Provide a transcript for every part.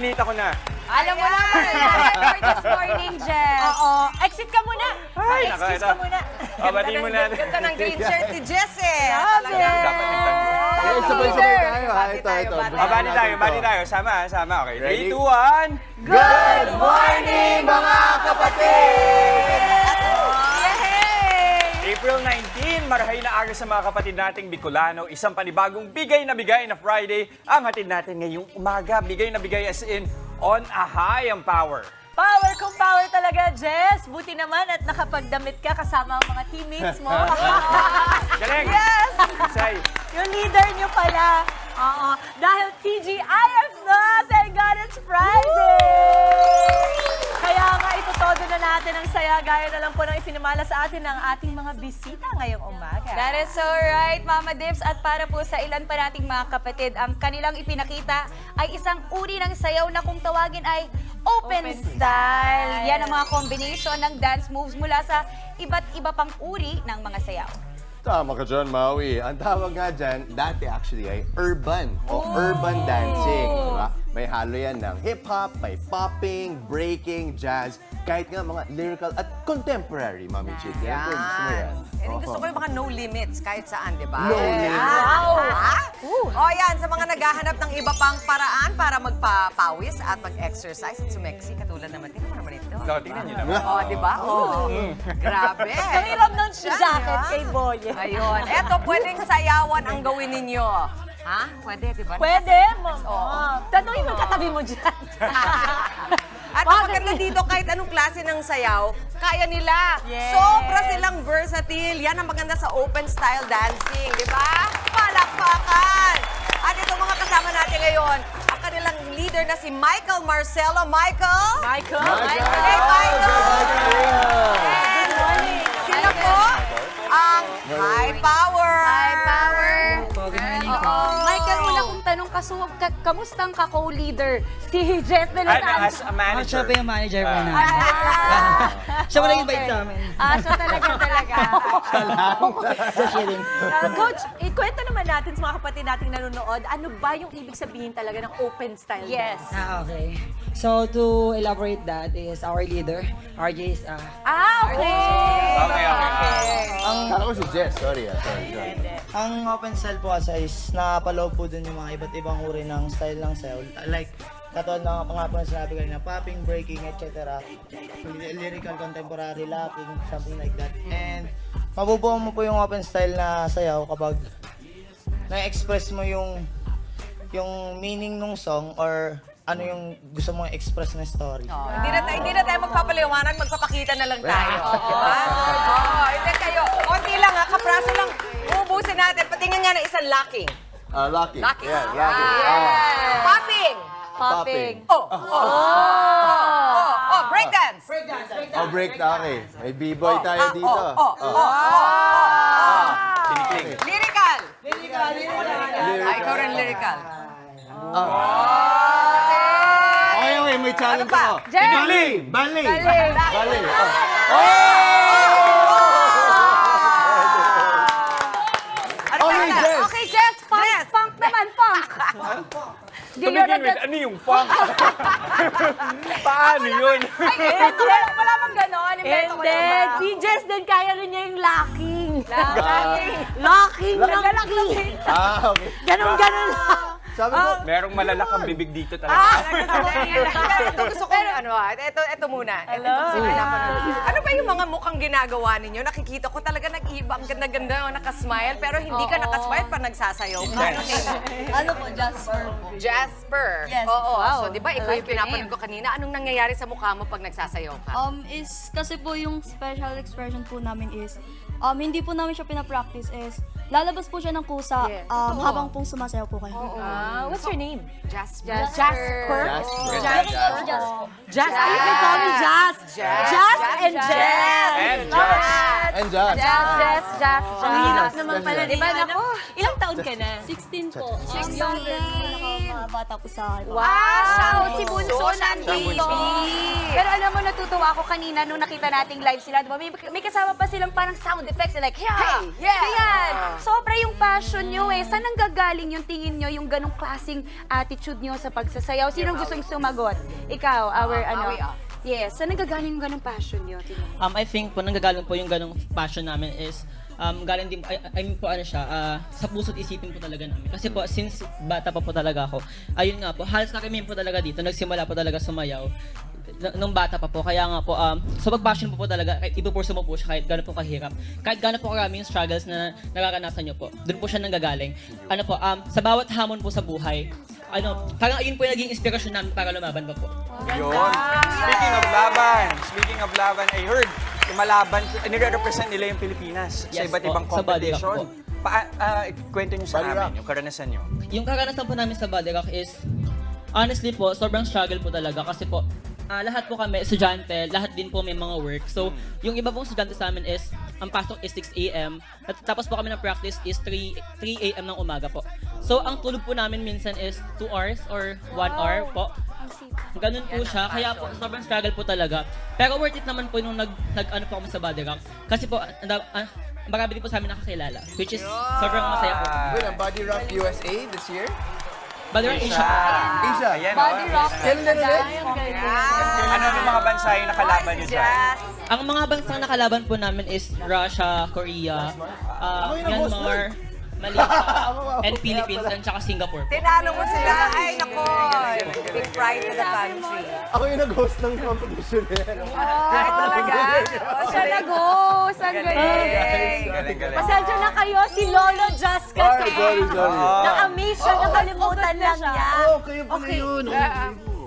Ginita ko na. Alam mo naman, for this morning, Jess. Oo. Exit ka muna. Ay, Excuse naka- ka muna. Batiin mo natin. Ganda ng green shirt ni Jess eh. Love it. Dapat nagtanong. Okay, sabay-sabay tayo ha. Ito. Bati tayo. Sama. Okay, 3, Ready? 2, 1. Good morning, mga kapatid! April 19, marahay na araw sa mga kapatid nating Bicolano. Isang panibagong bigay na Friday ang hatid natin ngayong umaga. Bigay na bigay as in on a high ang power. Power kung power talaga, Jess. Buti naman at nakapagdamit ka kasama ang mga teammates mo. Galing! Yes! Say, Yung leader nyo pala. Oo. Dahil TGIF na! Thank God it's Friday! Kaya nga, itutodo na natin ang saya. Gaya na lang po ng ipinamala sa atin ng ating mga bisita ngayong umaga. That is so right, Mama Dips. At para po sa ilan pa nating mga kapatid, ang kanilang ipinakita ay isang uri ng sayaw na kung tawagin ay open style. Yan ang mga combination ng dance moves mula sa iba't iba pang uri ng mga sayaw. Tama ka dyan, Maui. Ang tawag nga dyan, dati actually ay urban o urban dancing. Diba? May halo yan ng hip-hop, may popping, breaking, jazz, kahit nga mga lyrical at contemporary, Mami Chick. Yan po, gusto mo yan. Yan yung gusto ko yung mga no limits kahit saan, di ba? No limits. Wow! O yan, sa mga naghahanap ng iba pang paraan para magpapawis at mag-exercise at sumeksi, katulad naman, tingnan mo naman ito. tingnan nyo naman. O, di ba? O, grabe. Nangiram ng jacket kay Boye. Ayun. Eto, pwedeng sayawan ang gawin ninyo. Ha? Pwede, di ba? Pwede mo. Oo. Tanungin mo yung katabi mo dyan. At ang maganda dito, kahit anong klase ng sayaw, kaya nila. Yes. Sobra silang versatile. Yan ang maganda sa open style dancing, di ba? Palakpakan! At ito mga kasama natin ngayon, ang kanilang leader na si Michael Marcelo. Michael! Michael! Hey, Michael! Good morning! Sila po ang High Power! High power! Oo. Michael, Oh. una kong tanong, kamusta ang ka-co-leader? Si Jess de Los As Santos. a manager. Siya pa yung manager po na. Siya Okay. wala invite sa amin. Siya talaga. Just kidding. Coach, ikwento naman natin sa mga kapatid nating nanonood, ano ba yung ibig sabihin talaga ng open style Yes. dance? Okay. So to elaborate that is our leader, RJ is Okay! Okay. Kala ko si Jess. Sorry. ang open style po kasi is napaloob po dun yung mga iba't ibang uri ng style ng sayaw. Like, katulad ng mga po sinabi kanina, popping, breaking, etc. Lyrical, contemporary, lapping, something like that. And mabubuo mo po yung open style na sayaw kapag na-express mo yung meaning ng song or ano yung gusto mong express na story. Hindi na tayo magpapaliwanag, magpapakita na lang tayo. Diba? Oo, hindi kayo. Konti lang ha, kapraso lang. Uubusin natin. Patingin nga na isang locking. Lucky. Lucky. Yeah, lucky. Popping. Popping. Breakdance. Break na okay. May b-boy tayo dito. Kinikling. Lyrical. Ay, ikaw rin lyrical. Okay, may challenge Ano pa? ako. Jess! Ballet. Ano pa isa? Jess. Okay, Jess, funk naman, funk. To begin with, ano yung funk? Paano yun? Wala bang ganon? Hindi, si Jess din kaya rin niya yung locking. Locking ng locking. Okay. Ganon lang. Sabi ko, Merong malalakang bibig dito talaga. Ito gusto ko ito muna. Hello. Ano ba yung mga mukhang ginagawa ninyo? Nakikita ko talaga nag-iba. Ang ganda-ganda, nakasmile. Pero hindi ka nakasmile pa nagsasayaw ka. Ano po, Jasper po. Jasper. Yes. Oo. Wow. So, di ba, ikaw yung pinapanood ko kanina. Anong nangyayari sa mukha mo pag nagsasayaw ka? Is kasi po yung special expression po namin is, hindi po namin siya pinapractice is, lalabas po siya ng kusa habang pong sumasayaw po kayo. What's your name? Jasper. Jasper? Jasper. Jazz. You can call me Jazz. Jazz and Jazz. And just. and Jazz. Jazz. Ang hirap naman pala. Diba, naku? Ilang taon ka na? 16 po. Ang younger, pinaka-bata po sa akin. Wow! Si Bunso Social nandito. baby. Pero alam mo, natutuwa ako kanina nung nakita nating live sila. Diba? May kasama pa silang parang sound effects. Like, yeah! yeah! Ayan! Sobra yung passion nyo eh. Saan nanggagaling yung tingin nyo, yung ganong klaseng attitude nyo sa pagsasayaw? Sinong gustong sumagot? Ikaw, our ano? Yes, saan nanggagaling yung ganong passion nyo? I think po nanggagaling po yung ganong passion namin is galing din, I mean po ano siya, sa puso't isipin po talaga namin. Kasi po, since bata pa po talaga ako, ayun nga po, halos kami po talaga dito, nagsimula po talaga sumayaw nung bata pa po. Kaya nga po, so pag-passion po talaga, kahit ipupurso mo po siya, kahit gano'n po kahirap, kahit gano'n po karami yung struggles na nararanasan nyo po, doon po siya nanggagaling. Ano po, sa bawat hamon po sa buhay, parang ayun po yung naging inspirasyon namin para lumaban pa po. Yun. Speaking of laban, I heard, lumalaban, nire-represent nila yung Pilipinas sa Yes iba't po, ibang sa Body Rock competition. Kwento nyo sa Body amin, Rock. yung karanasan nyo. Yung karanasan po namin sa Body Rock is, honestly po, sobrang struggle po talaga kasi po, lahat po kami, estudyante, lahat din po may mga work. So, yung iba pong estudyante sa amin is, ang pasok is 6 a.m. At tapos po kami ng practice is 3 a.m. ng umaga po. So, ang tulog po namin minsan is 2 hours or 1 hour po. Ganun po siya, kaya po sobrang struggle po talaga. Pero worth it naman po nung nag-ano po kami sa Body Rock. Kasi po, marami din po sa amin nakakilala, which is sobrang masaya po. Wait, ang Body Rock USA this year? Body Rock Asia. Asia. Ayan, Body Rock. Kailan na ulit? Ano yung mga bansa yung nakalaban nyo dyan? Ang mga bansang nakalaban po namin is Russia, Korea, Myanmar, Malaysia, and Philippines, and saka Singapore po. Tinalo mo sila. Ay, nako. Big pride to the country. Ako yung nag-host ng competition eh. Ay, talaga. Siya nag-host. Ang galing. Galing. Pasensya na kayo, si Lolo Jazz kasi. Sorry. Na-amaze siya, nakalimutan lang niya. Kayo pala yun.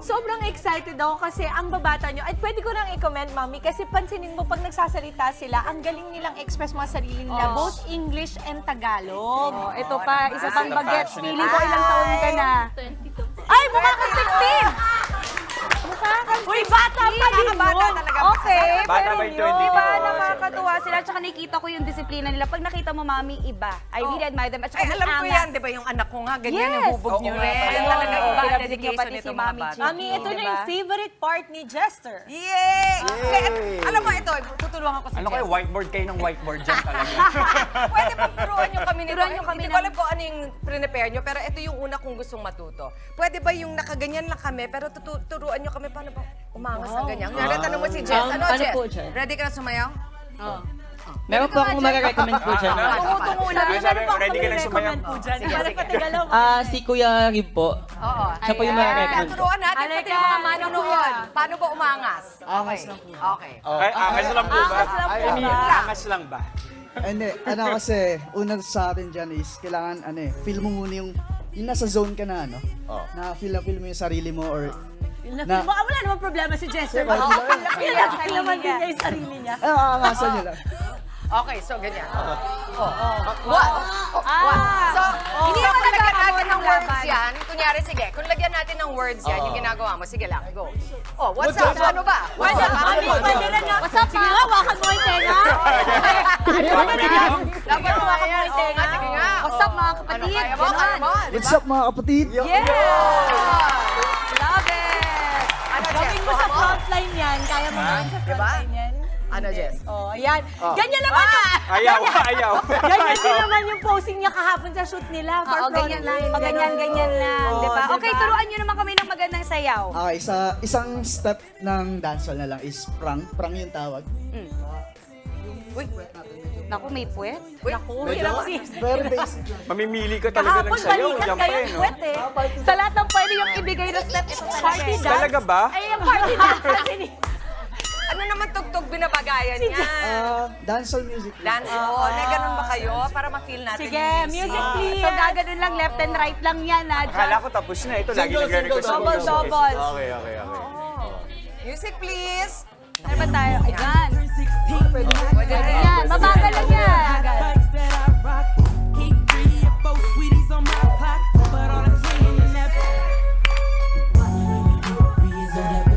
Sobrang excited ako kasi ang babata nyo, at pwede ko nang i-comment, Mami, kasi pansinin mo pag nagsasalita sila, ang galing nilang express mga sarili nila, both English and Tagalog. Oh, ito pa, isa pang bagets. passionate. Feeling ko ilang taon ka na. 22 po. Ay, mukha kang 16! Mukha kang 16! Uy, bata pa din Bata yun. talaga. Okay, Bata pero by yun, 22. diba, nakakatuwa sila. Tsaka nakikita ko yung disiplina nila. Pag nakita mo, Mami, iba. I really admire them. At saka Ay, alam ko angas. yan, di ba? Yung anak ko nga, ganyan, Yes. yung hubog nyo Oo, rin. nga pala. Ayan talaga Oo, iba ang pinabigyan dedication pati nito si mga Mami bata. Chi. Mami, ito na Diba? yung favorite part ni Jester. Yay! Okay, alam mo ito, tutulungan ko si Ano kayo, Jess. whiteboard kayo ng whiteboard dyan talaga. Pwede ba turuan nyo kami nito? Turuan nyo kami Hindi ko alam kung ano yung prepare nyo, pero ito yung una kong gustong matuto. Pwede ba yung nakaganyan lang kami, pero turuan nyo kami paano ba umangas ng ganyan? Ngayon, tanong mo si Jess. Ano, ano Jess? po dyan? Ready ka na sumayaw? Meron po akong mag-recommend po dyan. Tungo na. Sabi, ready ka na sumayaw. po dyan. Para patigalaw mo. Si Kuya Rib po. Oo. Siya po yung mag-recommend po. Turuan natin pati Halika, yung mga manonood. Paano ba umangas? Angas lang po. Okay. Ay, angas lang po ba? Angas lang po I mean, ba? angas lang ba? Hindi, ano kasi, una sa atin dyan is, kailangan, feel mo muna yung nasa zone ka na, na feel mo yung sarili mo, or, Wala namang problema si Jester. Siyempre, Feel naman din niya yung sarili niya. aangasan nyo lang. Okay, so ganyan. What? So, hindi naman naman lagyan natin nagkakaroon ng ng words laban. yan. Kunyari, sige, kung lagyan natin ng words yan, yung ginagawa mo, sige lang, go. Oh, what's up? Ano ba? What's up? Mami, pwede na nga. What's up, Sige nga, wakan mo yung tenga. Dapat hawakan mo yung tenga. Sige nga. What's up, mga kapatid? Ano kaya mo? Kaya mo? Di What's ba? up mga kapatid? Yeah! Love it! Ano, Jess? Gawin mo sa frontline yan. Kaya mo naman sa Diba? frontline yan. Ano, Jess? Oh, ayan. Ganyan naman yung... Ayaw. Ganyan din naman yung posing niya kahapon sa shoot nila for Oo, ganyan lang. frontline. Ganyan lang. Oo, Diba? diba? Okay, turuan nyo naman kami ng magandang sayaw. Okay, isang step ng dancehall na lang is prang. Prang yung tawag. Naku, may puwet. Naku, hirap si... Very basic. Mamimili ka talaga ng Kahapon sayaw. balikat Diyan pa kayo eh, ng no? kwet eh. Sa lahat ng pwede yung ibigay na step, ito talaga. Party dance. Talaga ba? Ay, yung party dance kasi ni... Ano naman tugtog binabagayan niya? Dancehall music. Dance. Oo, may ganun ba kayo? Para ma-feel natin Sige, yung music please. So, gaganon lang, left and right lang yan, ha? Akala ko tapos na. Ito, lagi Single, nagre-request. single, ako. double. Okay. Music, please. Ano ba tayo? Ayan. Pwede rin. Ayan, mabagal lang yan.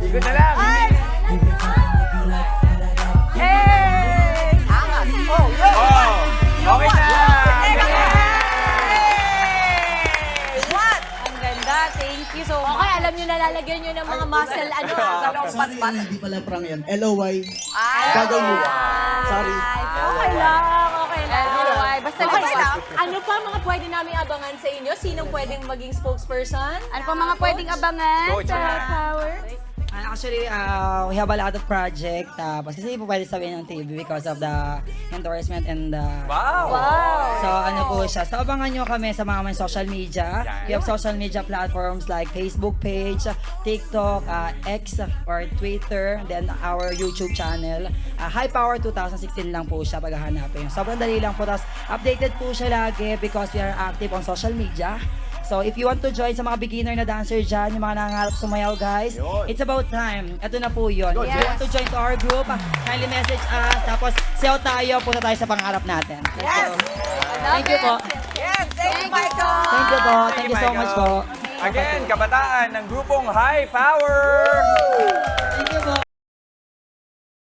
Ikot na lang. Hey! Angas. muscle, ano? Sa loob Sorry, paspas. hindi pala prank yan. LOY. Ay, Gagawin mo. Sorry. Okay lang, okay lang. LOY, basta Okay luwag. lang. Ano pa mga pwede namin abangan sa inyo? Sinong pwedeng maging spokesperson? Ano pa mga pwedeng abangan Coach, sa yeah. Power? Actually, we have a lot of project. Kasi po pwede sabihin ng TV because of the endorsement and the... Wow! So, ano po siya. So, abangan nyo kami sa mga social media. We have social media platforms like Facebook page, TikTok, X, or Twitter, then our YouTube channel. High Power 2016 lang po siya paghahanapin. Sobrang dali lang po. Tapos, updated po siya lagi because we are active on social media. So, if you want to join sa mga beginner na dancer dyan, yung mga nangangarap sumayaw, guys, it's about time. Ito na po yun. If you want to join to our group, kindly message us. Tapos, sayaw tayo, punta tayo sa pangarap natin. Yes! Thank you po. Yes! Thank you, Michael! Thank you po. Thank you so Michael. much po. Again, kabataan ng grupong High Power!